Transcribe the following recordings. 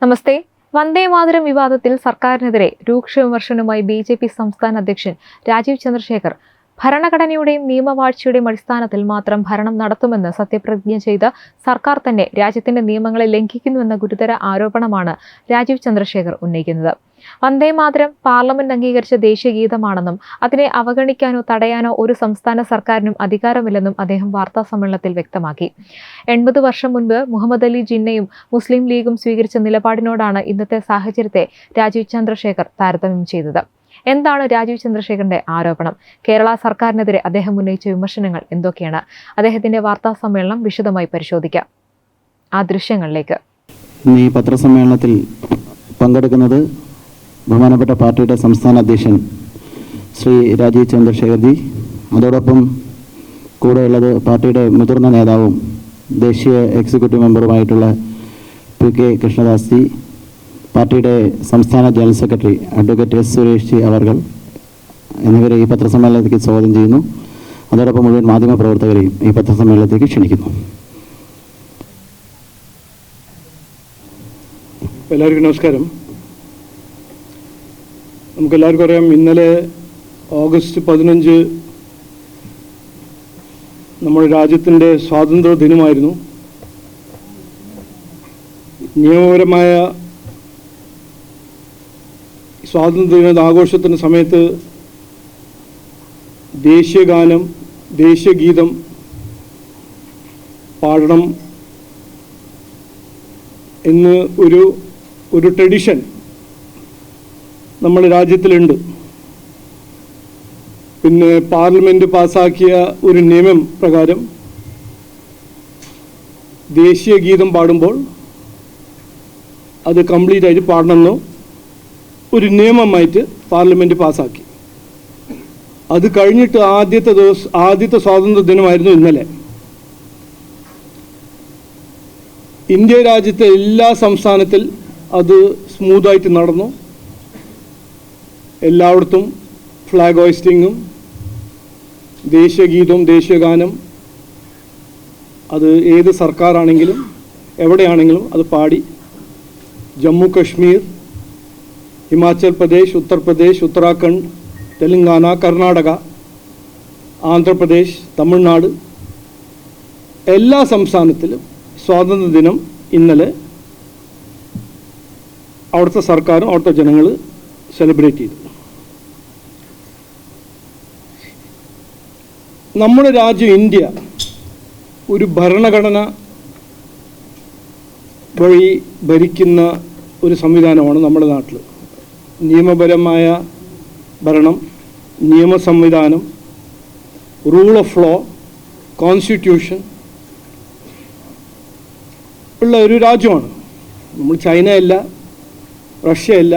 നമസ്തേ. വന്ദേമാതരം വിവാദത്തിൽ സർക്കാരിനെതിരെ രൂക്ഷ വിമർശനവുമായി BJP സംസ്ഥാന അധ്യക്ഷൻ രാജീവ് ചന്ദ്രശേഖർ ഭരണഘടനയുടെയും നിയമവാഴ്ചയുടെയും അടിസ്ഥാനത്തിൽ മാത്രം ഭരണം നടത്തുമെന്ന് സത്യപ്രതിജ്ഞ ചെയ്ത സർക്കാർ തന്നെ രാജ്യത്തിന്റെ നിയമങ്ങളെ ലംഘിക്കുന്നുവെന്ന ഗുരുതര ആരോപണമാണ് രാജീവ് ചന്ദ്രശേഖർ ഉന്നയിക്കുന്നത്. വന്ദേമാതരം പാർലമെന്റ് അംഗീകരിച്ച ദേശീയ ഗീതമാണെന്നും അതിനെ അവഗണിക്കാനോ തടയാനോ ഒരു സംസ്ഥാന സർക്കാരിനും അധികാരമില്ലെന്നും അദ്ദേഹം വാർത്താസമ്മേളനത്തിൽ വ്യക്തമാക്കി. 80 വർഷം മുൻപ് മുഹമ്മദ് അലി ജിന്നയും മുസ്ലിം ലീഗും സ്വീകരിച്ച നിലപാടിനോടാണ് ഇന്നത്തെ സാഹചര്യത്തെ രാജീവ് ചന്ദ്രശേഖർ താരതമ്യം ചെയ്തത്. എന്താണ് രാജീവ് ചന്ദ്രശേഖറിന്റെ ആരോപണം? കേരള സർക്കാരിനെതിരെ അദ്ദേഹം ഉന്നയിച്ച വിമർശനങ്ങൾ എന്തൊക്കെയാണ്? അദ്ദേഹത്തിന്റെ വാർത്താ സമ്മേളനം വിശദമായി പരിശോധിക്കാം. ആ ദൃശ്യങ്ങളിലേക്ക്. ഈ പത്രസമ്മേളനത്തിൽ പങ്കെടുക്കുന്നത് ബഹുമാനപ്പെട്ട പാർട്ടിയുടെ സംസ്ഥാന അധ്യക്ഷൻ ശ്രീ രാജീവ് ചന്ദ്രശേഖർജി, അതോടൊപ്പം കൂടെയുള്ളത് പാർട്ടിയുടെ മുതിർന്ന നേതാവും ദേശീയ എക്സിക്യൂട്ടീവ് മെമ്പറുമായിട്ടുള്ള PK കൃഷ്ണദാസ് ജി, പാർട്ടിയുടെ സംസ്ഥാന general secretary advocate S Suresh ji അവർകൾ എന്നിവരെ ഈ പത്രസമ്മേളനത്തിലേക്ക് സ്വാഗതം ചെയ്യുന്നു. അതോടൊപ്പം മുഴുവൻ മാധ്യമപ്രവർത്തകരെയും ഈ പത്രസമ്മേളനത്തിലേക്ക് ക്ഷണിക്കുന്നു. എല്ലാവർക്കും നമസ്കാരം. നമുക്കെല്ലാവർക്കും അറിയാം, ഇന്നലെ ഓഗസ്റ്റ് 15 നമ്മുടെ രാജ്യത്തിൻ്റെ സ്വാതന്ത്ര്യ ദിനമായിരുന്നു. നിയമപരമായ സ്വാതന്ത്ര്യദിന ആഘോഷത്തിൻ്റെ സമയത്ത് ദേശീയഗാനം, ദേശീയഗീതം പാടണം എന്ന് ഒരു ട്രഡീഷൻ നമ്മുടെ രാജ്യത്തിലുണ്ട്. പിന്നെ പാർലമെൻറ്റ് പാസ്സാക്കിയ ഒരു നിയമം പ്രകാരം ദേശീയ ഗീതം പാടുമ്പോൾ അത് കംപ്ലീറ്റ് ആയിട്ട് പാടണമെന്ന് ഒരു നിയമമായിട്ട് പാർലമെൻറ്റ് പാസ്സാക്കി. അത് കഴിഞ്ഞിട്ട് ആദ്യത്തെ സ്വാതന്ത്ര്യ ദിനമായിരുന്നു ഇന്നലെ. ഇന്ത്യ രാജ്യത്തെ എല്ലാ സംസ്ഥാനത്തിൽ അത് സ്മൂത്തായിട്ട് നടന്നു. എല്ലായിടത്തും ഫ്ലാഗ് ഹോയിസ്റ്റിങ്ങും ദേശീയഗീതവും ദേശീയഗാനം അത് ഏത് സർക്കാരാണെങ്കിലും എവിടെയാണെങ്കിലും അത് പാടി. ജമ്മു കശ്മീർ, ഹിമാചൽ പ്രദേശ്, ഉത്തർപ്രദേശ്, ഉത്തരാഖണ്ഡ്, തെലങ്കാന, കർണാടക, ആന്ധ്രാപ്രദേശ്, തമിഴ്നാട് എല്ലാ സംസ്ഥാനത്തിലും സ്വാതന്ത്ര്യദിനം ഇന്നലെ അവിടുത്തെ സർക്കാരും അവിടുത്തെ ജനങ്ങൾ സെലിബ്രേറ്റ് ചെയ്തു. നമ്മുടെ രാജ്യം ഇന്ത്യ ഒരു ഭരണഘടന വഴി ഭരിക്കുന്ന ഒരു സംവിധാനമാണ് നമ്മുടെ നാട്ടിൽ. നിയമപരമായ ഭരണം, നിയമ സംവിധാനം, റൂൾ ഓഫ് ലോ, കോൺസ്റ്റിറ്റ്യൂഷൻ ഉള്ള ഒരു രാജ്യമാണ്. നമ്മൾ ചൈനയല്ല, റഷ്യയല്ല,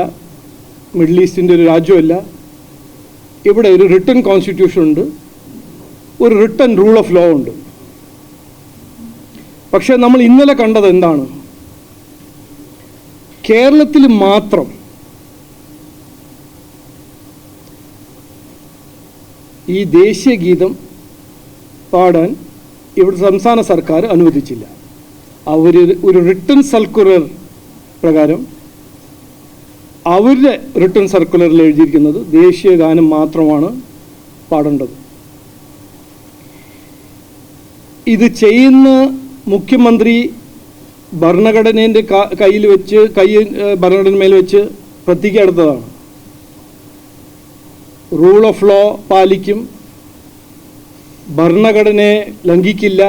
മിഡിൽ ഈസ്റ്റിൻ്റെ ഒരു രാജ്യമല്ല. ഇവിടെ ഒരു റിട്ടൺ കോൺസ്റ്റിറ്റ്യൂഷൻ ഉണ്ട്, ഒരു റിട്ടൺ റൂൾ ഓഫ് ലോ ഉണ്ട്. പക്ഷേ നമ്മൾ ഇന്നലെ കണ്ടത് എന്താണ്? കേരളത്തിൽ മാത്രം ഈ ദേശീയ ഗീതം പാടാൻ ഇവിടെ സംസ്ഥാന സർക്കാർ അനുവദിച്ചില്ല. അവർ ഒരു റിട്ടൺ സർക്കുലർ പ്രകാരം അവരുടെ റിട്ടൺ സർക്കുലറിൽ എഴുതിയിരിക്കുന്നത് ദേശീയ ഗാനം മാത്രമാണ് പാടേണ്ടത്. ഇത് ചെയ്യുന്ന മുഖ്യമന്ത്രി ഭരണഘടനേൻ്റെ ഭരണഘടനമേൽ വെച്ച് പ്രതിജ്ഞ എടുത്തതാണ്. റൂൾ ഓഫ് ലോ പാലിക്കും, ഭരണഘടനയെ ലംഘിക്കില്ല,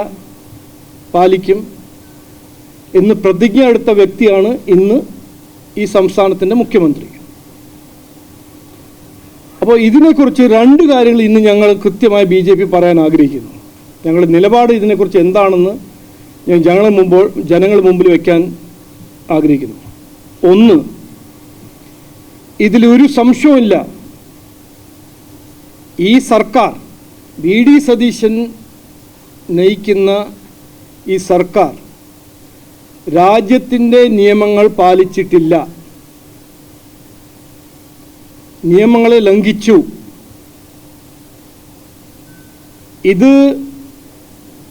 പാലിക്കും എന്ന് പ്രതിജ്ഞ എടുത്ത വ്യക്തിയാണ് ഇന്ന് ഈ സംസ്ഥാനത്തിൻ്റെ മുഖ്യമന്ത്രി. അപ്പോൾ ഇതിനെക്കുറിച്ച് രണ്ട് കാര്യങ്ങൾ ഇന്ന് ഞങ്ങൾ കൃത്യമായി BJP പറയാൻ ആഗ്രഹിക്കുന്നു. ഞങ്ങളുടെ നിലപാട് ഇതിനെക്കുറിച്ച് എന്താണെന്ന് ഞാൻ ജനങ്ങൾ മുമ്പിൽ വയ്ക്കാൻ ആഗ്രഹിക്കുന്നു. ഒന്ന്, ഇതിലൊരു സംശയവുമില്ല, ഈ സർക്കാർ, VD സതീശൻ നയിക്കുന്ന ഈ സർക്കാർ രാജ്യത്തിൻ്റെ നിയമങ്ങൾ പാലിച്ചിട്ടില്ല, നിയമങ്ങളെ ലംഘിച്ചു. ഇത്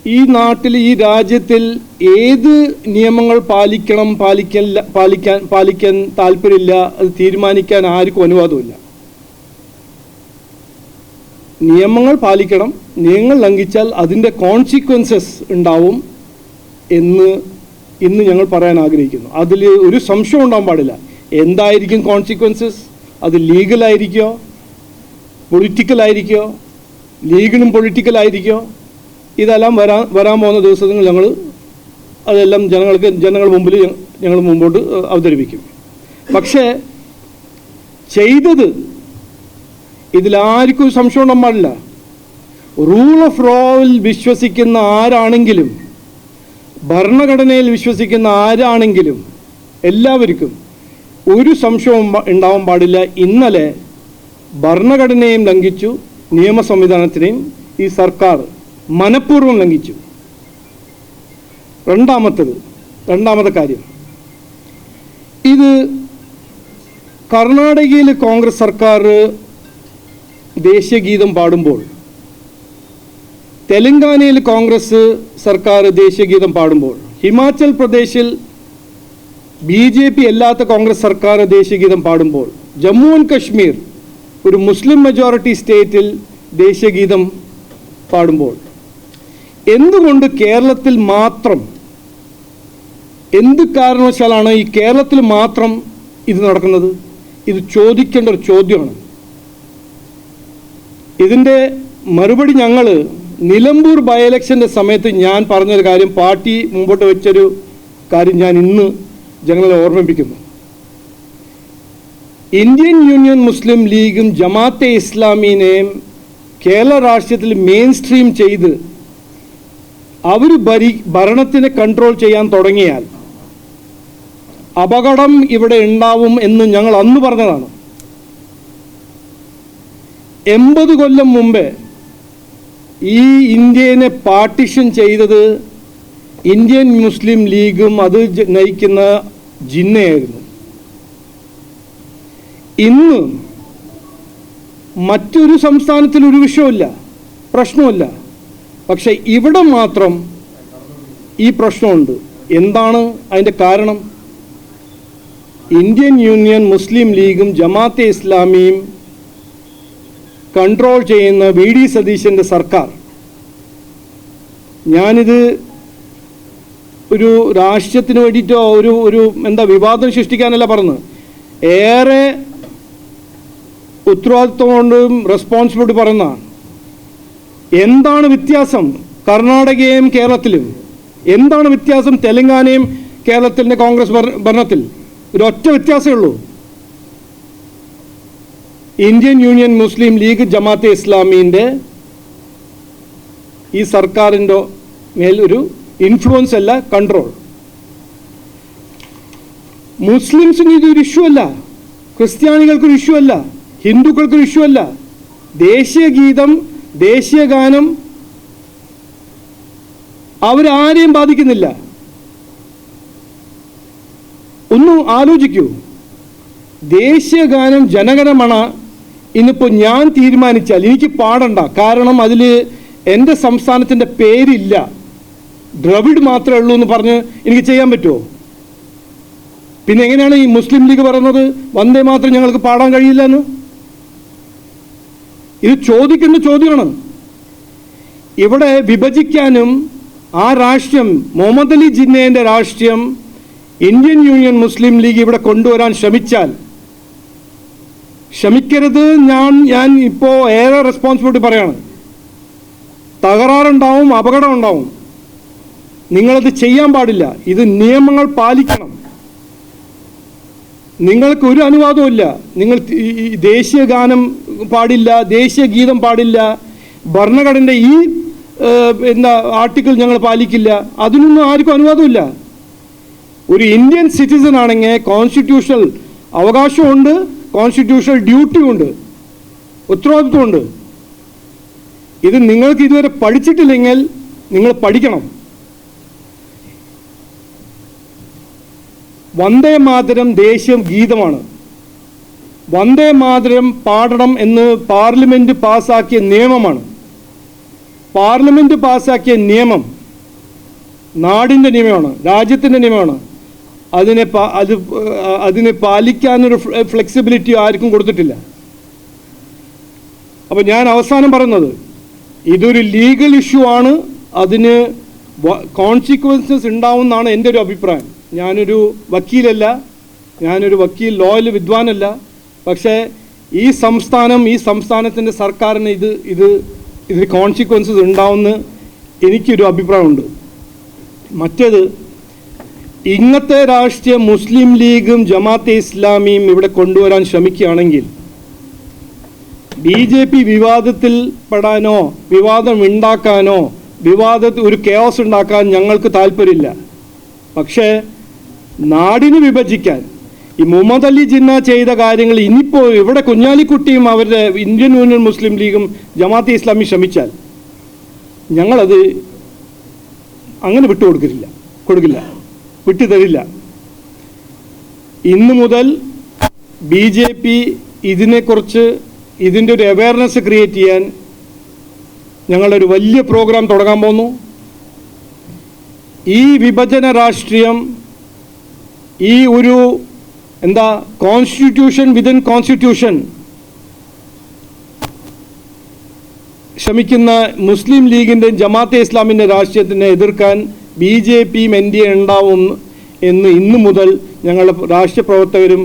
ഈ നാട്ടിൽ, ഈ രാജ്യത്തിൽ ഏത് നിയമങ്ങൾ പാലിക്കാൻ താല്പര്യമില്ല, അത് തീരുമാനിക്കാൻ ആർക്കും അനുവാദമില്ല. നിയമങ്ങൾ പാലിക്കണം. നിയമങ്ങൾ ലംഘിച്ചാൽ അതിൻ്റെ കോൺസിക്വൻസസ് ഉണ്ടാവും എന്ന് ഇന്ന് ഞങ്ങൾ പറയാൻ ആഗ്രഹിക്കുന്നു. അതിൽ ഒരു സംശയം ഉണ്ടാകാൻ പാടില്ല. എന്തായിരിക്കും കോൺസിക്വൻസസ്? അത് ലീഗലായിരിക്കോ, പൊളിറ്റിക്കലായിരിക്കോ, ലീഗലും പൊളിറ്റിക്കലായിരിക്കോ? ഇതെല്ലാം വരാൻ പോകുന്ന ദിവസങ്ങൾ ഞങ്ങൾ അതെല്ലാം ജനങ്ങൾ മുമ്പിൽ ഞങ്ങൾ മുമ്പോട്ട് അവതരിപ്പിക്കും. പക്ഷേ ചെയ്തത് ഇതിലാർക്കും സംശയം ഉണ്ടാകാൻ പാടില്ല. റൂൾ ഓഫ് ലോയിൽ വിശ്വസിക്കുന്ന ആരാണെങ്കിലും, ഭരണഘടനയിൽ വിശ്വസിക്കുന്ന ആരാണെങ്കിലും എല്ലാവർക്കും ഒരു സംശയവും ഉണ്ടാവാൻ പാടില്ല. ഇന്നലെ ഭരണഘടനയും ലംഘിച്ചു, നിയമ സംവിധാനത്തിനെയും ഈ സർക്കാർ മനഃപൂർവ്വം ലംഘിച്ചു. രണ്ടാമത്തെ കാര്യം, ഇത് കർണാടകയിൽ കോൺഗ്രസ് സർക്കാർ ദേശീയ ഗീതം പാടുമ്പോൾ, തെലങ്കാനയിൽ കോൺഗ്രസ് സർക്കാർ ദേശീയ ഗീതം പാടുമ്പോൾ, ഹിമാചൽ പ്രദേശിൽ BJP അല്ലാത്ത കോൺഗ്രസ് സർക്കാർ ദേശീയ ഗീതം പാടുമ്പോൾ, ജമ്മു ആൻഡ് കശ്മീർ ഒരു മുസ്ലിം മെജോറിറ്റി സ്റ്റേറ്റിൽ ദേശീയ ഗീതം പാടുമ്പോൾ, എന്തുകൊണ്ട് കേരളത്തിൽ മാത്രം, എന്ത് കാരണവശാലാണ് ഈ കേരളത്തിൽ മാത്രം ഇത് നടക്കുന്നത്? ഇത് ചോദിക്കേണ്ട ഒരു ചോദ്യമാണ്. ഇതിൻ്റെ മറുപടി ഞങ്ങൾ നിലമ്പൂർ ബൈ ഇലക്ഷൻ്റെ സമയത്ത് ഞാൻ പറഞ്ഞൊരു കാര്യം, പാർട്ടി മുമ്പോട്ട് വെച്ചൊരു കാര്യം ഞാൻ ഇന്ന് ജനങ്ങളെ ഓർമ്മിപ്പിക്കുന്നു. ഇന്ത്യൻ യൂണിയൻ മുസ്ലിം ലീഗും ജമാഅത്തെ ഇസ്ലാമിനെയും കേരള രാഷ്ട്രീയത്തിൽ മെയിൻ സ്ട്രീം ചെയ്ത് അവർ ഭരണത്തിനെ കൺട്രോൾ ചെയ്യാൻ തുടങ്ങിയാൽ അപകടം ഇവിടെ ഉണ്ടാവും എന്ന് ഞങ്ങൾ അന്ന് പറഞ്ഞതാണ്. 80 കൊല്ലം മുമ്പേ ഈ ഇന്ത്യനെ പാർട്ടിഷൻ ചെയ്തത് ഇന്ത്യൻ മുസ്ലിം ലീഗും അത് നയിക്കുന്ന ജിന്നയായിരുന്നു. ഇന്ന് മറ്റൊരു സംസ്ഥാനത്തിൽ ഒരു വിഷയമില്ല, പ്രശ്നമില്ല. പക്ഷെ ഇവിടെ മാത്രം ഈ പ്രശ്നമുണ്ട്. എന്താണ് അതിൻ്റെ കാരണം? ഇന്ത്യൻ യൂണിയൻ മുസ്ലിം ലീഗും ജമാഅത്തെ ഇസ്ലാമിയും കൺട്രോൾ ചെയ്യുന്ന VD സതീശൻ്റെ സർക്കാർ. ഞാനിത് ഒരു രാഷ്ട്രീയത്തിന് വേണ്ടിയിട്ടോ ഒരു വിവാദം സൃഷ്ടിക്കാനല്ല പറഞ്ഞത്. ഏറെ ഉത്തരവാദിത്വം കൊണ്ടും റെസ്പോൺസിബിലിറ്റി പറയുന്നതാണ്. എന്താണ് വ്യത്യാസം കർണാടകയും കേരളത്തിലും? എന്താണ് വ്യത്യാസം തെലങ്കാനയും കേരളത്തിൻ്റെ കോൺഗ്രസ് ഭരണത്തിൽ? ഒരൊറ്റ വ്യത്യാസമേ ഉള്ളൂ. ഇന്ത്യൻ യൂണിയൻ മുസ്ലിം ലീഗ് ജമാഅത്തെ ഇസ്ലാമിൻ്റെ ഈ സർക്കാരിൻ്റെ മേൽ ഒരു ഇൻഫ്ലുവൻസ് അല്ല, കൺട്രോൾ. മുസ്ലിംസിന് ഇതൊരു ഇഷ്യൂ അല്ല, ക്രിസ്ത്യാനികൾക്കൊരു ഇഷ്യൂ അല്ല, ഹിന്ദുക്കൾക്കൊരു ഇഷ്യൂ അല്ല. ദേശീയ ഗീതം, ദേശീയ ഗാനം അവരാരെയും ബാധിക്കുന്നില്ല. ഒന്ന് ആലോചിക്കൂ. ദേശീയ ഗാനം ജനഗണമന ഇന്നിപ്പോൾ ഞാൻ തീരുമാനിച്ചാൽ എനിക്ക് പാടണ്ട, കാരണം അതിൽ എൻ്റെ സംസ്ഥാനത്തിൻ്റെ പേരില്ല, ദ്രവിഡ് മാത്രമേ ഉള്ളൂ എന്ന് പറഞ്ഞ് എനിക്ക് ചെയ്യാൻ പറ്റുമോ? പിന്നെ എങ്ങനെയാണ് ഈ മുസ്ലിം ലീഗ് പറയുന്നത് വന്ദേ മാത്രം ഞങ്ങൾക്ക് പാടാൻ കഴിയില്ല എന്ന്? ഇത് ചോദിക്കുന്ന ചോദ്യമാണ്. ഇവിടെ വിഭജിക്കാനും ആ രാഷ്ട്രീയം, മുഹമ്മദ് അലി ജിന്നയുടെ രാഷ്ട്രീയം ഇന്ത്യൻ യൂണിയൻ മുസ്ലിം ലീഗ് ഇവിടെ കൊണ്ടുവരാൻ ശ്രമിക്കരുത്. ഞാൻ ഇപ്പോൾ ഏറെ റെസ്പോൺസിബിലിറ്റി പറയാണ്. തകരാറുണ്ടാവും, അപകടം ഉണ്ടാവും. നിങ്ങളത് ചെയ്യാൻ പാടില്ല. ഇത് നിയമങ്ങൾ പാലിക്കണം. നിങ്ങൾക്ക് ഒരു അനുവാദമില്ല. നിങ്ങൾ ദേശീയ ഗാനം പാടില്ല, ദേശീയ ഗീതം പാടില്ല, ഭരണഘടനയുടെ ഈ ആർട്ടിക്കിൾ ഞങ്ങൾ പാലിക്കില്ല, അതിനൊന്നും ആർക്കും അനുവാദമില്ല. ഒരു ഇന്ത്യൻ സിറ്റിസൺ ആണെങ്കിൽ കോൺസ്റ്റിറ്റ്യൂഷണൽ അവകാശമുണ്ട്, കോൺസ്റ്റിറ്റ്യൂഷണൽ ഡ്യൂട്ടിയുണ്ട്, ഉത്തരവാദിത്വമുണ്ട്. ഇത് നിങ്ങൾക്ക് ഇതുവരെ പഠിച്ചിട്ടില്ലെങ്കിൽ നിങ്ങൾ പഠിക്കണം. വന്ദേ മാതരം ദേശീയ ഗീതമാണ്. വന്ദേ മാതരം പാടണം എന്ന് പാർലമെൻറ്റ് പാസ്സാക്കിയ നിയമമാണ്. പാർലമെൻറ്റ് പാസ്സാക്കിയ നിയമം നാടിൻ്റെ നിയമമാണ്, രാജ്യത്തിൻ്റെ നിയമമാണ്. അതിനെ പാലിക്കാനൊരു ഫ്ലെക്സിബിലിറ്റി ആർക്കും കൊടുത്തിട്ടില്ല. അപ്പോൾ ഞാൻ അവസാനം പറയുന്നത്, ഇതൊരു ലീഗൽ ഇഷ്യൂ ആണ്, അതിന് കോൺസിക്വൻസസ് ഉണ്ടാവുമെന്നാണ് എൻ്റെ ഒരു അഭിപ്രായം. ഞാനൊരു വക്കീലല്ല, ഞാനൊരു വക്കീൽ ലോയിൽ വിദ്വാനല്ല. പക്ഷേ ഈ സംസ്ഥാനത്തിൻ്റെ സർക്കാരിന് ഇതിന് കോൺസിക്വൻസസ് ഉണ്ടാവുമെന്ന് എനിക്കൊരു അഭിപ്രായമുണ്ട്. മറ്റേത്, ഇങ്ങനത്തെ രാഷ്ട്രീയം മുസ്ലിം ലീഗും ജമാഅത്തെ ഇസ്ലാമിയും ഇവിടെ കൊണ്ടുവരാൻ ശ്രമിക്കുകയാണെങ്കിൽ BJP വിവാദത്തിൽ പെടാനോ വിവാദം ഉണ്ടാക്കാനോ ഒരു കെയോസ് ഉണ്ടാക്കാൻ ഞങ്ങൾക്ക് താല്പര്യമില്ല. പക്ഷേ നാടിന് വിഭജിക്കാൻ ഈ മുഹമ്മദ് അലി ജിന്ന ചെയ്ത കാര്യങ്ങൾ ഇനിയിപ്പോൾ ഇവിടെ കുഞ്ഞാലിക്കുട്ടിയും അവരുടെ ഇന്ത്യൻ യൂണിയൻ മുസ്ലിം ലീഗും ജമാഅത്തെ ഇസ്ലാമി ശ്രമിച്ചാൽ ഞങ്ങളത് അങ്ങനെ കൊടുക്കില്ല, വിട്ടുതരില്ല. ഇന്നു മുതൽ BJP ഇതിൻ്റെ ഒരു അവയർനെസ് ക്രിയേറ്റ് ചെയ്യാൻ ഞങ്ങളൊരു വലിയ പ്രോഗ്രാം തുടങ്ങാൻ പോകുന്നു. ഈ വിഭജന രാഷ്ട്രീയം, ഈ ഒരു കോൺസ്റ്റിറ്റ്യൂഷൻ വിതിൻ കോൺസ്റ്റിറ്റ്യൂഷൻ ശ്രമിക്കുന്ന മുസ്ലിം ലീഗിൻ്റെയും ജമാഅത്തെ ഇസ്ലാമിൻ്റെ രാഷ്ട്രീയത്തിനെ എതിർക്കാൻ BJPയും NDA ഉണ്ടാവും എന്ന് ഇന്നു മുതൽ ഞങ്ങളുടെ രാഷ്ട്രീയ പ്രവർത്തകരും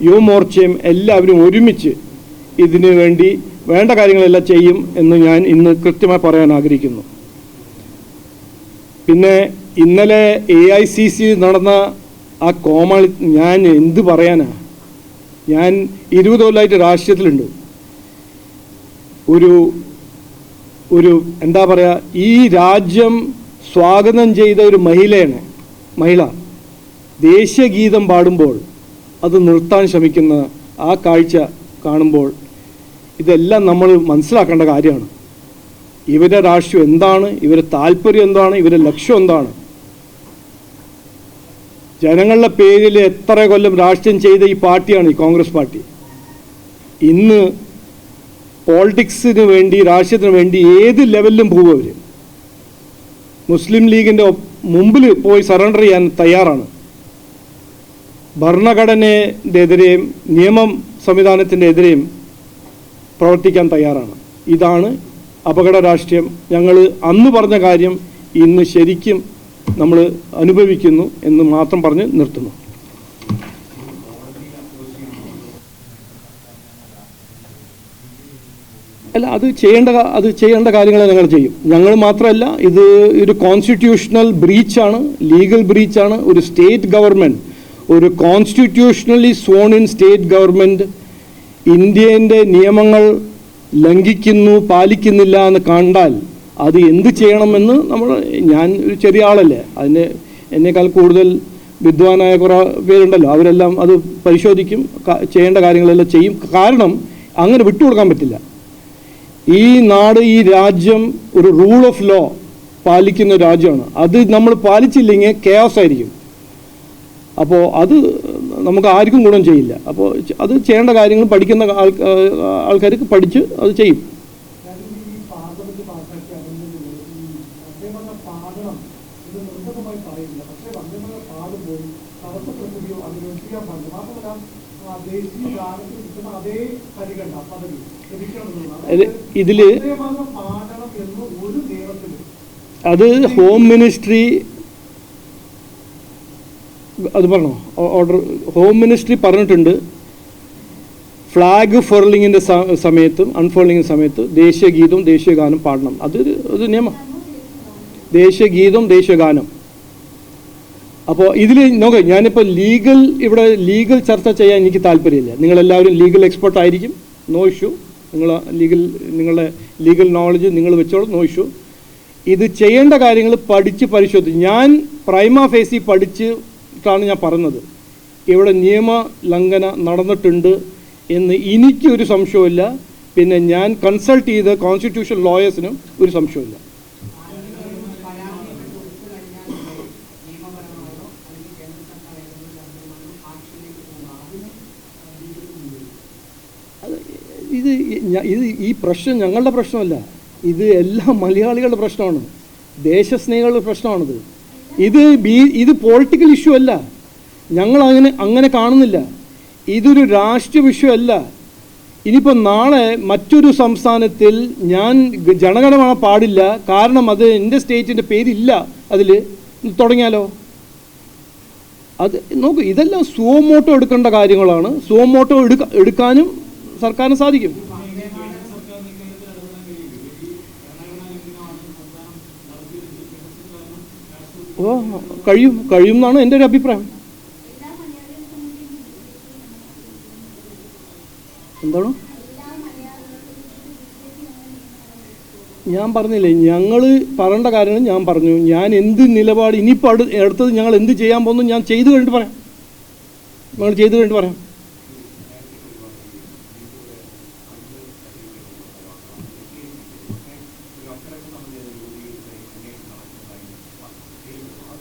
യുവമോർച്ചയും എല്ലാവരും ഒരുമിച്ച് ഇതിനു വേണ്ടി വേണ്ട കാര്യങ്ങളെല്ലാം ചെയ്യും എന്ന് ഞാൻ ഇന്ന് കൃത്യമായി പറയാൻ ആഗ്രഹിക്കുന്നു. പിന്നെ ഇന്നലെ AICC നടന്ന ആ കോമാളി, ഞാൻ എന്ത് പറയാനാ, ഞാൻ 20 കൊല്ലമായിട്ട് രാഷ്ട്രീയത്തിലുണ്ട്. ഒരു എന്താ പറയുക, ഈ രാജ്യം സ്വാഗതം ചെയ്ത ഒരു മഹിള ദേശീയ ഗീതം പാടുമ്പോൾ അത് നിർത്താൻ ശ്രമിക്കുന്ന ആ കാഴ്ച കാണുമ്പോൾ ഇതെല്ലാം നമ്മൾ മനസ്സിലാക്കേണ്ട കാര്യമാണ്. ഇവരുടെ രാഷ്ട്രീയം എന്താണ്, ഇവരുടെ താല്പര്യം എന്താണ്, ഇവരുടെ ലക്ഷ്യം എന്താണ്. ജനങ്ങളുടെ പേരിൽ എത്ര കൊല്ലം രാഷ്ട്രീയം ചെയ്ത ഈ പാർട്ടിയാണ് ഈ കോൺഗ്രസ് പാർട്ടി. ഇന്ന് പോളിറ്റിക്സിന് വേണ്ടി, രാഷ്ട്രീയത്തിന് വേണ്ടി ഏത് ലെവലിലും പോകും അവർ. മുസ്ലിം ലീഗിൻ്റെ മുമ്പിൽ പോയി സറണ്ടർ ചെയ്യാൻ തയ്യാറാണ്. ഭരണഘടനയുടെ എതിരെയും നിയമം സംവിധാനത്തിൻ്റെ എതിരെയും പ്രവർത്തിക്കാൻ തയ്യാറാണ്. ഇതാണ് അപകട രാഷ്ട്രീയം. ഞങ്ങൾ അന്ന് പറഞ്ഞ കാര്യം ഇന്ന് ശരിക്കും നമ്മൾ അനുഭവിക്കുന്നു എന്ന് മാത്രം പറഞ്ഞ് നിർത്തുന്നു. അല്ല, അത് ചെയ്യേണ്ട കാര്യങ്ങൾ ഞങ്ങൾ ചെയ്യും. ഞങ്ങൾ മാത്രമല്ല, ഇത് ഒരു കോൺസ്റ്റിറ്റ്യൂഷണൽ ബ്രീച്ചാണ്, ലീഗൽ ബ്രീച്ചാണ്. ഒരു സ്റ്റേറ്റ് ഗവൺമെൻറ്, ഒരു constitutionally sworn in state government ഇന്ത്യൻ്റെ നിയമങ്ങൾ ലംഘിക്കുന്നു, പാലിക്കുന്നില്ല എന്ന് കണ്ടാൽ അത് എന്ത് ചെയ്യണമെന്ന് ഞാൻ ഒരു ചെറിയ ആളല്ലേ, എന്നേക്കാൾ കൂടുതൽ വിദ്വാനായ കുറേ പേരുണ്ടല്ലോ, അവരെല്ലാം അത് പരിശോധിക്കും, ചെയ്യേണ്ട കാര്യങ്ങളെല്ലാം ചെയ്യും. കാരണം അങ്ങനെ വിട്ടുകൊടുക്കാൻ പറ്റില്ല. ഈ നാട്, ഈ രാജ്യം ഒരു റൂൾ ഓഫ് ലോ പാലിക്കുന്ന രാജ്യമാണ്. അത് നമ്മൾ പാലിച്ചില്ലെങ്കിൽ കെയോസ് ആയിരിക്കും. അപ്പോൾ അത് നമുക്ക് ആർക്കും ഗുണം ചെയ്യില്ല. അപ്പോൾ അത് ചെയ്യേണ്ട കാര്യങ്ങൾ പഠിക്കുന്ന ആൾക്കാർക്ക് പഠിച്ച് അത് ചെയ്യും. ഇതിൽ അത് ഹോം മിനിസ്ട്രി അത് പറഞ്ഞോ, ഓർഡർ ഹോം മിനിസ്ട്രി പറഞ്ഞിട്ടുണ്ട്. ഫ്ലാഗ് ഫർലിങ്ങിൻ്റെ സമയത്തും അൺഫോൾഡിങ്ങിൻ്റെ സമയത്ത് ദേശീയ ഗീതവും ദേശീയ ഗാനം പാടണം. അതൊരു നിയമം, ദേശീയ ഗീതവും ദേശീയ ഗാനം. അപ്പോൾ ഇതിൽ നോക്കുക, ഞാനിപ്പോൾ ഇവിടെ ലീഗൽ ചർച്ച ചെയ്യാൻ എനിക്ക് താല്പര്യമില്ല. നിങ്ങളെല്ലാവരും ലീഗൽ എക്സ്പെർട്ട് ആയിരിക്കും, നോ ഇഷ്യൂ. നിങ്ങളുടെ ലീഗൽ നോളജ് നിങ്ങൾ വെച്ചോളൂ, നോ ഇഷ്യൂ. ഇത് ചെയ്യേണ്ട കാര്യങ്ങൾ പഠിച്ച് പരിശോധിച്ച്, ഞാൻ പ്രൈമ ഫേസി പഠിച്ചിട്ടാണ് ഞാൻ പറഞ്ഞത്. ഇവിടെ നിയമ ലംഘന നടന്നിട്ടുണ്ട് എന്ന് എനിക്കൊരു സംശയമില്ല. പിന്നെ ഞാൻ കൺസൾട്ട് ചെയ്ത കോൺസ്റ്റിറ്റ്യൂഷൻ ലോയേഴ്സിനും ഒരു സംശയമില്ല. ഈ പ്രശ്നം ഞങ്ങളുടെ പ്രശ്നമല്ല, ഇത് എല്ലാ മലയാളികളുടെ പ്രശ്നമാണ്, ദേശസ്നേഹികളുടെ പ്രശ്നമാണിത്. ഇത് പൊളിറ്റിക്കൽ ഇഷ്യൂ അല്ല, ഞങ്ങൾ അങ്ങനെ കാണുന്നില്ല. ഇതൊരു രാഷ്ട്രീയ വിഷയമല്ല. ഇനിയിപ്പോൾ നാളെ മറ്റൊരു സംസ്ഥാനത്തിൽ ഞാൻ ജനഗണമന പാടില്ല, കാരണം അത് എൻ്റെ സ്റ്റേറ്റിൻ്റെ പേരില്ല അതിൽ, തുടങ്ങിയാലോ? അത് നോക്കൂ, ഇതെല്ലാം സുവമോട്ടോ എടുക്കേണ്ട കാര്യങ്ങളാണ്. സുവമോട്ടോ എടുക്കാനും സർക്കാരിന് സാധിക്കും. കഴിയും എന്നാണ് എൻ്റെ ഒരു അഭിപ്രായം. എന്താണ് ഞാൻ പറഞ്ഞില്ലേ, ഞങ്ങൾ പറയേണ്ട കാര്യങ്ങൾ ഞാൻ പറഞ്ഞു. ഞാൻ എന്ത് നിലപാട് ഇനിയിപ്പോൾ അടുത്തത് ഞങ്ങൾ എന്ത് ചെയ്യാൻ പോകുന്നു ഞാൻ ചെയ്ത് കഴിഞ്ഞിട്ട് പറയാം. ഞങ്ങൾ ചെയ്ത് കഴിഞ്ഞിട്ട് പറയാം.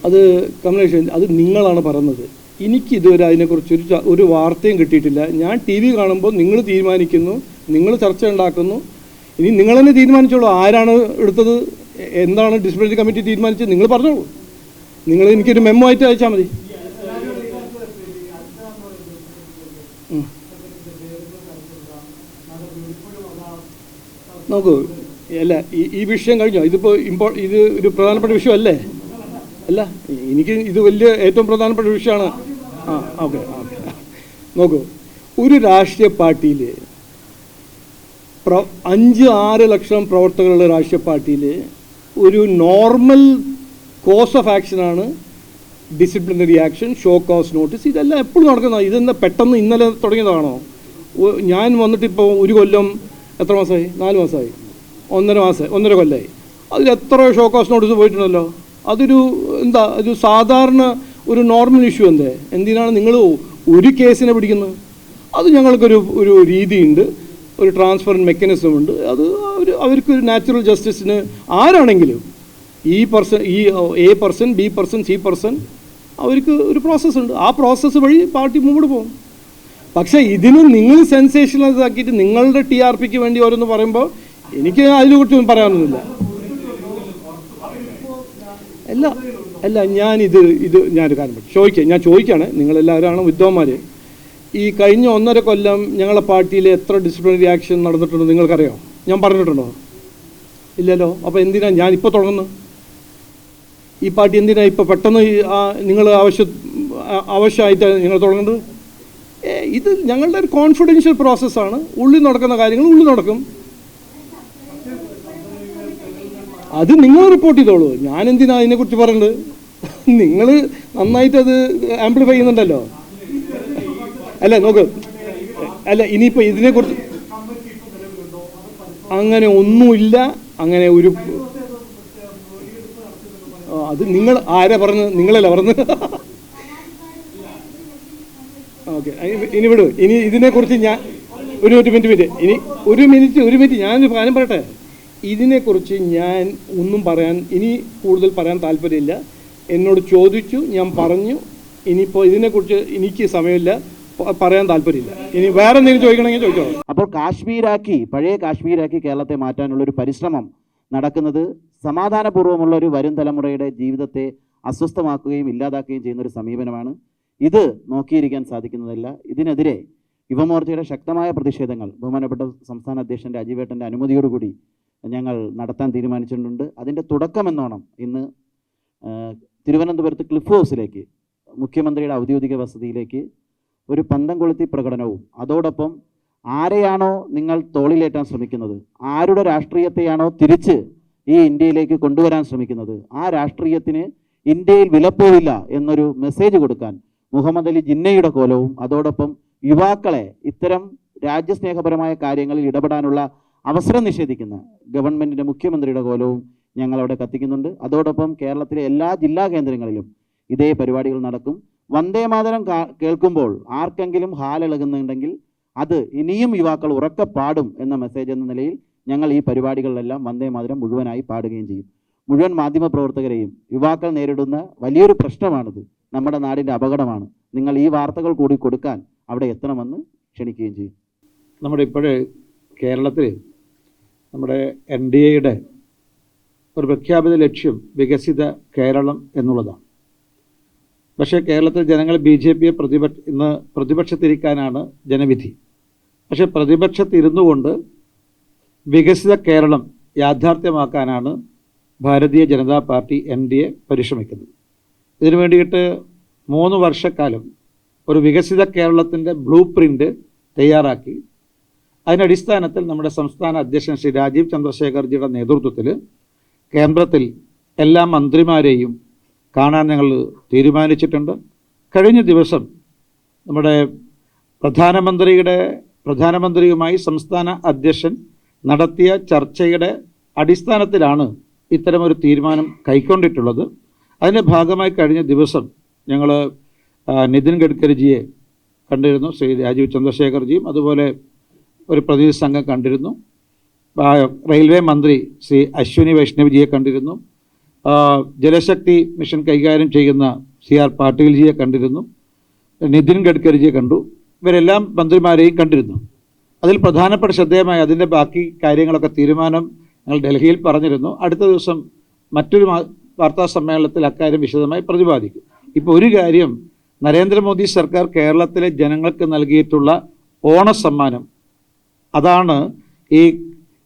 അത് കമലേഷൻ, അത് നിങ്ങളാണ് പറയുന്നത്. എനിക്കിതുവരെ അതിനെക്കുറിച്ച് ഒരു വാർത്തയും കിട്ടിയിട്ടില്ല. ഞാൻ ടി വി കാണുമ്പോൾ നിങ്ങൾ തീരുമാനിക്കുന്നു, നിങ്ങൾ ചർച്ച ഉണ്ടാക്കുന്നു. ഇനി നിങ്ങൾ തന്നെ തീരുമാനിച്ചോളൂ ആരാണ് എടുത്തത്, എന്താണ് ഡിസിപ്ലിനറി കമ്മിറ്റി തീരുമാനിച്ചത്, നിങ്ങൾ പറഞ്ഞോളൂ. നിങ്ങൾ എനിക്കൊരു മെമ്മോ ആയിട്ട് അയച്ചാൽ മതി. നോക്കൂ, അല്ല ഈ വിഷയം കഴിഞ്ഞോ? ഇത് ഒരു പ്രധാനപ്പെട്ട വിഷയമല്ലേ? അല്ല, എനിക്ക് ഇത് ഏറ്റവും പ്രധാനപ്പെട്ട വിഷയമാണ്. ഓക്കെ. നോക്കൂ, ഒരു രാഷ്ട്രീയ പാർട്ടിയിൽ 5-6 ലക്ഷം പ്രവർത്തകരുള്ള രാഷ്ട്രീയ പാർട്ടിയിൽ ഒരു നോർമൽ കോഴ്സ് ഓഫ് ആക്ഷനാണ് disciplinary action, show cause notice. ഇതെല്ലാം എപ്പോഴും നടക്കുന്നതാണ്. ഇതെന്താ പെട്ടെന്ന് ഇന്നലെ തുടങ്ങിയതാണോ? ഞാൻ വന്നിട്ടിപ്പോൾ ഒരു കൊല്ലം എത്ര മാസമായി? 4 മാസമായി, 1.5 കൊല്ലമായി. അതിൽ എത്ര ഷോ കോസ് നോട്ടീസ് പോയിട്ടുണ്ടല്ലോ. അതൊരു ഒരു സാധാരണ ഒരു നോർമൽ ഇഷ്യൂ. എന്തിനാണ് നിങ്ങൾ ഒരു കേസിനെ പിടിക്കുന്നത്? അത് ഞങ്ങൾക്കൊരു രീതിയുണ്ട്, ഒരു ട്രാൻസ്പെറൻറ്റ് മെക്കാനിസം ഉണ്ട്. അത് അവർക്ക് നാച്ചുറൽ ജസ്റ്റിസിന് ആരാണെങ്കിലും ഈ A person, B person, C person, അവർക്ക് ഒരു പ്രോസസ്സ് ഉണ്ട്. ആ പ്രോസസ്സ് വഴി പാർട്ടി മുമ്പോട്ട് പോകും. പക്ഷേ ഇതിന് നിങ്ങൾ സെൻസേഷനലൈസ് ആക്കിയിട്ട് നിങ്ങളുടെ TRPക്ക് വേണ്ടി ഓരോന്ന് പറയുമ്പോൾ എനിക്ക് അതിനെക്കുറിച്ചൊന്നും പറയാനൊന്നുമില്ല. അല്ല ഞാനൊരു കാര്യം ചോദിക്കുകയാണ്. നിങ്ങളെല്ലാവരാണ് വിദ്വാന്മാർ. ഈ കഴിഞ്ഞ 1.5 കൊല്ലം ഞങ്ങളുടെ പാർട്ടിയിൽ എത്ര ഡിസിപ്ലിനറി ആക്ഷൻ നടന്നിട്ടുണ്ടോ നിങ്ങൾക്കറിയാമോ? ഞാൻ പറഞ്ഞിട്ടുണ്ടോ? ഇല്ലല്ലോ. അപ്പോൾ എന്തിനാ ഞാനിപ്പോൾ തുടങ്ങുന്നത്? ഈ പാർട്ടി എന്തിനാ ഇപ്പോൾ പെട്ടെന്ന് നിങ്ങൾ ആവശ്യമായിട്ട് നിങ്ങൾ തുടങ്ങേണ്ടത്? ഇത് ഞങ്ങളുടെ ഒരു കോൺഫിഡൻഷ്യൽ പ്രോസസ്സാണ്. ഉള്ളിൽ നടക്കുന്ന കാര്യങ്ങൾ ഉള്ളിൽ നടക്കും. അത് നിങ്ങൾ റിപ്പോർട്ട് ചെയ്തോളൂ. ഞാൻ എന്തിനാ അതിനെക്കുറിച്ച് പറയുന്നത്? നിങ്ങൾ നന്നായിട്ട് അത് ആംപ്ലിഫൈ ചെയ്യുന്നുണ്ടല്ലോ. അല്ല നോക്ക്, ഇനിയിപ്പോൾ ഇതിനെക്കുറിച്ച് അങ്ങനെ ഒന്നുമില്ല. അങ്ങനെ ഒരു അത് നിങ്ങൾ ആരാ പറഞ്ഞത്? നിങ്ങളല്ല പറഞ്ഞത്. ഓക്കെ, ഇനി വിടൂ. ഇനി ഇതിനെക്കുറിച്ച് ഞാൻ ഒരു മിനിറ്റ് ഞാനൊരു കാര്യം പറയട്ടെ. ഇതിനെക്കുറിച്ച് ഞാൻ ഒന്നും ഇനി കൂടുതൽ പറയാൻ താല്പര്യമില്ല. എന്നോട് ചോദിച്ചു, ഞാൻ പറഞ്ഞു. ഇനിയിപ്പോൾ ഇതിനെക്കുറിച്ച് എനിക്ക് സമയമില്ല, പറയാൻ താല്പര്യമില്ല. ഇനി വേറെ എന്തെങ്കിലും ചോദിക്കണമെങ്കിൽ ചോദിച്ചോളൂ. അപ്പോൾ പഴയ കാശ്മീരാക്കി കേരളത്തെ മാറ്റാനുള്ളൊരു പരിശ്രമം നടക്കുന്നത് സമാധാനപൂർവ്വമുള്ള ഒരു വരും തലമുറയുടെ ജീവിതത്തെ അസ്വസ്ഥമാക്കുകയും ഇല്ലാതാക്കുകയും ചെയ്യുന്ന ഒരു സമീപനമാണ്. ഇത് നോക്കിയിരിക്കാൻ സാധിക്കുന്നതല്ല. ഇതിനെതിരെ യുവമോർച്ചയുടെ ശക്തമായ പ്രതിഷേധങ്ങൾ ബഹുമാനപ്പെട്ട സംസ്ഥാന അധ്യക്ഷൻ രാജീവേട്ടൻ്റെ അനുമതിയോടുകൂടി ഞങ്ങൾ നടത്താൻ തീരുമാനിച്ചിട്ടുണ്ട്. അതിൻ്റെ തുടക്കമെന്നോണം ഇന്ന് തിരുവനന്തപുരത്ത് ക്ലിഫ് ഹൗസിലേക്ക്, മുഖ്യമന്ത്രിയുടെ ഔദ്യോഗിക വസതിയിലേക്ക് ഒരു പന്തം കൊളുത്തി പ്രകടനവും, അതോടൊപ്പം ആരെയാണോ നിങ്ങൾ തോളിലേറ്റാൻ ശ്രമിക്കുന്നത്, ആരുടെ രാഷ്ട്രീയത്തെയാണോ തിരിച്ച് ഈ ഇന്ത്യയിലേക്ക് കൊണ്ടുവരാൻ ശ്രമിക്കുന്നത്, ആ രാഷ്ട്രീയത്തിന് ഇന്ത്യയിൽ വിലപ്പോവില്ല എന്നൊരു മെസ്സേജ് കൊടുക്കാൻ മുഹമ്മദ് അലി ജിന്നയുടെ കോലവും, അതോടൊപ്പം യുവാക്കളെ ഇത്തരം രാജ്യസ്നേഹപരമായ കാര്യങ്ങളിൽ ഇടപെടാനുള്ള അവസരം നിഷേധിക്കുന്ന ഗവൺമെൻറ്റിൻ്റെ മുഖ്യമന്ത്രിയുടെ കോലവും ഞങ്ങളവിടെ കത്തിക്കുന്നുണ്ട്. അതോടൊപ്പം കേരളത്തിലെ എല്ലാ ജില്ലാ കേന്ദ്രങ്ങളിലും ഇതേ പരിപാടികൾ നടക്കും. വന്ദേമാതരം കേൾക്കുമ്പോൾ ആർക്കെങ്കിലും ഹാലിളകുന്നുണ്ടെങ്കിൽ അത് ഇനിയും യുവാക്കൾ ഉറക്കെ പാടും എന്ന മെസ്സേജ് എന്ന നിലയിൽ ഞങ്ങൾ ഈ പരിപാടികളിലെല്ലാം വന്ദേമാതരം മുഴുവനായി പാടുകയും ചെയ്യും. മുഴുവൻ മാധ്യമപ്രവർത്തകരെയും യുവാക്കൾ നേരിടുന്ന വലിയൊരു പ്രശ്നമാണിത്. നമ്മുടെ നാടിൻ്റെ അപകടമാണ്. നിങ്ങൾ ഈ വാർത്തകൾ കൂടി കൊടുക്കാൻ അവിടെ എത്തണമെന്ന് ക്ഷണിക്കുകയും ചെയ്യും. നമ്മുടെ ഇപ്പോഴേ കേരളത്തിൽ നമ്മുടെ NDAയുടെ ഒരു പ്രഖ്യാപിത ലക്ഷ്യം വികസിത കേരളം എന്നുള്ളതാണ്. പക്ഷേ കേരളത്തിൽ ജനങ്ങൾ BJPയെ ഇന്ന് പ്രതിപക്ഷത്തിരിക്കാനാണ് ജനവിധി. പക്ഷേ പ്രതിപക്ഷത്തിരുന്നു കൊണ്ട് വികസിത കേരളം യാഥാർത്ഥ്യമാക്കാനാണ് ഭാരതീയ ജനതാ പാർട്ടി NDA പരിശ്രമിക്കുന്നത്. ഇതിനു വേണ്ടിയിട്ട് 3 വർഷക്കാലം ഒരു വികസിത കേരളത്തിൻ്റെ ബ്ലൂ പ്രിൻ്റ് തയ്യാറാക്കി അതിനടിസ്ഥാനത്തിൽ നമ്മുടെ സംസ്ഥാന അധ്യക്ഷൻ ശ്രീ രാജീവ് ചന്ദ്രശേഖർജിയുടെ നേതൃത്വത്തിൽ കേന്ദ്രത്തിൽ എല്ലാ മന്ത്രിമാരെയും കാണാൻ ഞങ്ങൾ തീരുമാനിച്ചിട്ടുണ്ട്. കഴിഞ്ഞ ദിവസം നമ്മുടെ പ്രധാനമന്ത്രിയുമായി സംസ്ഥാന അധ്യക്ഷൻ നടത്തിയ ചർച്ചയുടെ അടിസ്ഥാനത്തിലാണ് ഇത്തരമൊരു തീരുമാനം കൈക്കൊണ്ടിട്ടുള്ളത്. അതിൻ്റെ ഭാഗമായി കഴിഞ്ഞ ദിവസം ഞങ്ങൾ നിതിൻ ഗഡ്കരിജിയെ കണ്ടിരുന്നു, ശ്രീ രാജീവ് ചന്ദ്രശേഖർജിയും അതുപോലെ ഒരു പ്രതിനിധി സംഘം കണ്ടിരുന്നു. റെയിൽവേ മന്ത്രി ശ്രീ അശ്വിനി വൈഷ്ണവ്ജിയെ കണ്ടിരുന്നു. ജലശക്തി മിഷൻ കൈകാര്യം ചെയ്യുന്ന CR പാട്ടീൽജിയെ കണ്ടിരുന്നു. നിതിൻ ഗഡ്കരിജിയെ കണ്ടു. ഇവരെല്ലാം മന്ത്രിമാരെയും കണ്ടിരുന്നു. അതിൽ പ്രധാനപ്പെട്ട ശ്രദ്ധേയമായ അതിൻ്റെ ബാക്കി കാര്യങ്ങളൊക്കെ തീരുമാനം ഞങ്ങൾ ഡൽഹിയിൽ പറഞ്ഞിരുന്നു. അടുത്ത ദിവസം മറ്റൊരു വാർത്താ സമ്മേളനത്തിൽ അക്കാര്യം വിശദമായി പ്രതിപാദിക്കും. ഇപ്പോൾ ഒരു കാര്യം, നരേന്ദ്രമോദി സർക്കാർ കേരളത്തിലെ ജനങ്ങൾക്ക് നൽകിയിട്ടുള്ള ഓണസമ്മാനം, അതാണ് ഈ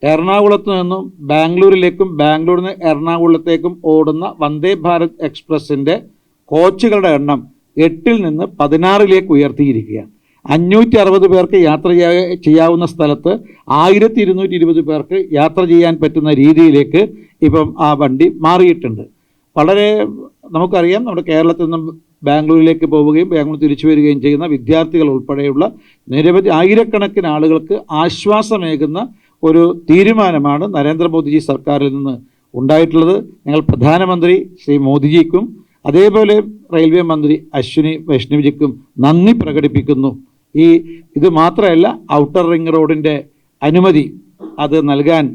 എറണാകുളത്ത് നിന്നും ബാംഗ്ലൂരിലേക്കും ബാംഗ്ലൂരിൽ നിന്ന് എറണാകുളത്തേക്കും ഓടുന്ന വന്ദേ ഭാരത് എക്സ്പ്രസിൻ്റെ കോച്ചുകളുടെ എണ്ണം 8 നിന്ന് 16 ഉയർത്തിയിരിക്കുകയാണ്. 560 പേർക്ക് യാത്ര ചെയ്യാവുന്ന സ്ഥലത്ത് 1220 പേർക്ക് യാത്ര ചെയ്യാൻ പറ്റുന്ന രീതിയിലേക്ക് ഇപ്പം ആ വണ്ടി മാറിയിട്ടുണ്ട്. വളരെ നമുക്കറിയാം, നമ്മുടെ കേരളത്തിൽ നിന്നും ബാംഗ്ലൂരിലേക്ക് പോവുകയും ബാംഗ്ലൂർ തിരിച്ചു വരികയും ചെയ്യുന്ന വിദ്യാർത്ഥികൾ ഉൾപ്പെടെയുള്ള നിരവധി ആയിരക്കണക്കിന് ആളുകൾക്ക് ആശ്വാസമേകുന്ന ഒരു തീരുമാനമാണ് നരേന്ദ്രമോദിജി സർക്കാരിൽ നിന്ന് ഉണ്ടായിട്ടുള്ളത്. ഞങ്ങൾ പ്രധാനമന്ത്രി ശ്രീ മോദിജിക്കും അതേപോലെ റെയിൽവേ മന്ത്രി അശ്വിനി വൈഷ്ണവ്ജിക്കും നന്ദി പ്രകടിപ്പിക്കുന്നു. ഇത് മാത്രമല്ല, ഔട്ടർ റിംഗ് റോഡിൻ്റെ അനുമതി അത് നൽകാൻ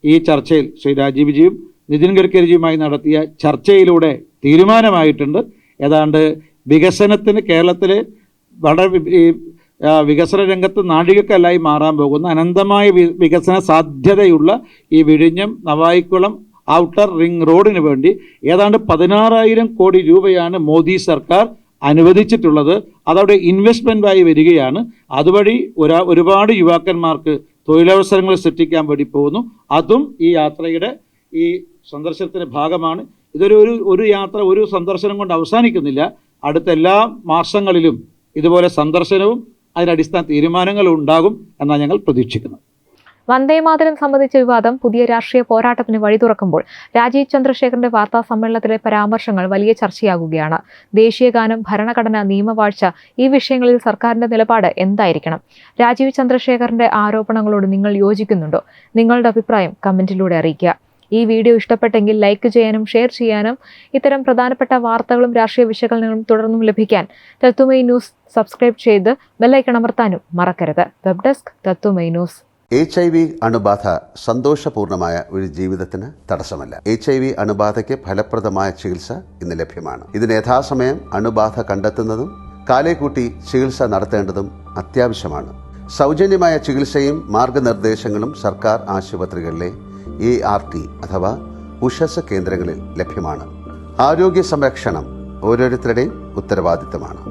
ഈ ചർച്ചയിൽ ശ്രീ രാജീവ്ജിയും നിതിൻ ഗഡ്കരിജിയുമായി നടത്തിയ ചർച്ചയിലൂടെ തീരുമാനമായിട്ടുണ്ട്. ഏതാണ്ട് വികസനത്തിന് കേരളത്തിലെ വളരെ വികസന രംഗത്ത് നാഴികക്കല്ലായി മാറാൻ പോകുന്ന അനന്തമായ വികസന സാധ്യതയുള്ള ഈ വിഴിഞ്ഞം നവായിക്കുളം ഔട്ടർ റിംഗ് റോഡിന് വേണ്ടി ഏതാണ്ട് 16,000 കോടി രൂപയാണ് മോദി സർക്കാർ അനുവദിച്ചിട്ടുള്ളത്. അതവിടെ ഇൻവെസ്റ്റ്മെൻറ്റായി വരികയാണ്. അതുവഴി ഒരുപാട് യുവാക്കന്മാർക്ക് തൊഴിലവസരങ്ങൾ സൃഷ്ടിക്കാൻ വേണ്ടി പോകുന്നു. അതും ഈ യാത്രയുടെ ഈ സന്ദർശനത്തിൻ്റെ ഭാഗമാണ്. ഒരു യാത്ര ഒരു സന്ദർശനം കൊണ്ട് അവസാനിക്കുന്നില്ല. അടുത്ത എല്ലാ മാസങ്ങളിലും ഇതുപോലെ സന്ദർശനവും അതിനടിസ്ഥാന തീരുമാനങ്ങളും ഉണ്ടാകും എന്നാണ് ഞങ്ങൾ പ്രതീക്ഷിക്കുന്നത്. വന്ദേമാതരം സംബന്ധിച്ച വിവാദം പുതിയ രാഷ്ട്രീയ പോരാട്ടത്തിന് വഴി തുറക്കുമ്പോൾ രാജീവ് ചന്ദ്രശേഖറിന്റെ വാർത്താ സമ്മേളനത്തിലെ പരാമർശങ്ങൾ വലിയ ചർച്ചയാകുകയാണ്. ദേശീയഗാനം, ഭരണഘടന, നിയമവാഴ്ച, ഈ വിഷയങ്ങളിൽ സർക്കാരിന്റെ നിലപാട് എന്തായിരിക്കണം? രാജീവ് ചന്ദ്രശേഖറിന്റെ ആരോപണങ്ങളോട് നിങ്ങൾ യോജിക്കുന്നുണ്ടോ? നിങ്ങളുടെ അഭിപ്രായം കമന്റിലൂടെ അറിയിക്കുക. ഈ വീഡിയോ ഇഷ്ടപ്പെട്ടെങ്കിൽ ലൈക്ക് ചെയ്യാനും ഷെയർ ചെയ്യാനും ഇത്തരം പ്രധാനപ്പെട്ട വാർത്തകളും രാഷ്ട്രീയ വിശകലനങ്ങളും തുടർന്നും ലഭിക്കാൻ തത്വമയി ന്യൂസ് സബ്സ്ക്രൈബ് ചെയ്ത് ബെല്ലൈക്കൺ അമർത്താനും മറക്കരുത്. Web desk Tatwamayi news. HIV അണുബാധ സന്തോഷപൂർണമായ ഒരു ജീവിതത്തിന് തടസ്സമല്ല. HIV അണുബാധയ്ക്ക് ഫലപ്രദമായ ചികിത്സ ഇന്ന് ലഭ്യമാണ്. ഇതിന് യഥാസമയം അണുബാധ കണ്ടെത്തുന്നതും കാലേക്കൂട്ടി ചികിത്സ നടത്തേണ്ടതും അത്യാവശ്യമാണ്. സൗജന്യമായ ചികിത്സയും മാർഗനിർദ്ദേശങ്ങളും സർക്കാർ ആശുപത്രികളിലെ ART അഥവാ ഉഷസ് കേന്ദ്രങ്ങളിൽ ലഭ്യമാണ്. ആരോഗ്യ സംരക്ഷണം ഓരോരുത്തരുടെയും ഉത്തരവാദിത്തമാണ്.